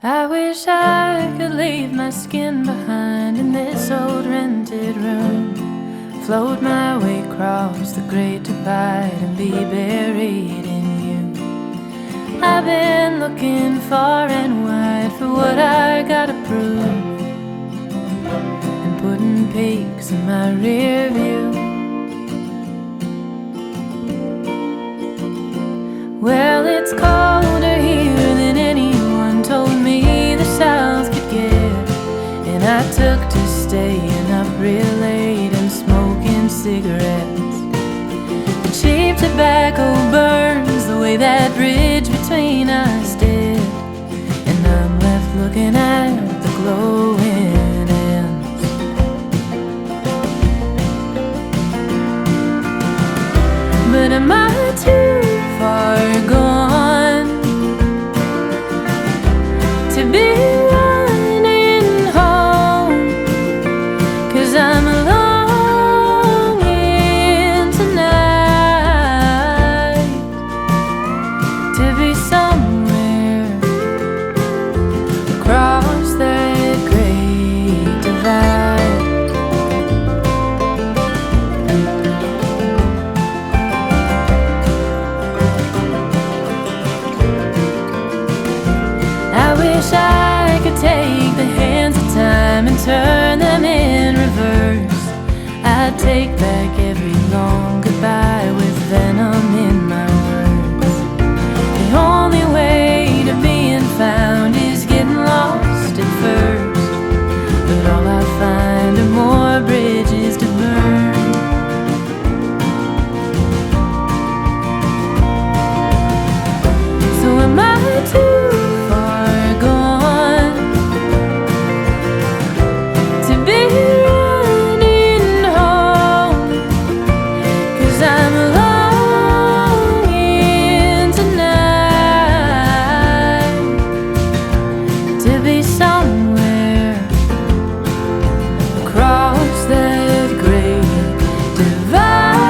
I wish I could leave my skin behind in this old rented room, float my way across the great divide and be buried in you. I've been looking far and wide for what I gotta prove, and putting peaks in my rear view. Well, it's colder here than anyone told me the South could get, and I took to staying up real late and smoking cigarettes. The cheap tobacco burns the way that bridge between us did, and I'm left looking at the glowing ends. But am I too far gone to be running home? 'Cause I'm longing tonight to be somewhere across that great divide. I wish I could take the hands of time and turn them in reverse. I'd take back every long goodbye with venom in my words. The only way to being found is getting lost at first, but all I find are more bridges to burn. So am I too far gone to be running home? 'Cause I'm longing tonight to be somewhere across that great divide.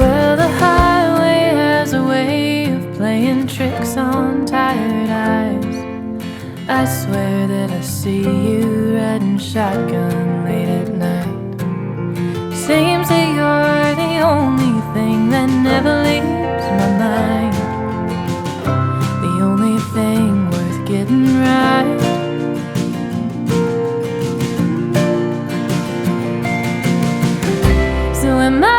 Well, the highway has a way of playing tricks on tired eyes. I swear that I see you riding shotgun late at night. Seems that you're the only thing that never leaves my mind, the only thing worth getting right. So am I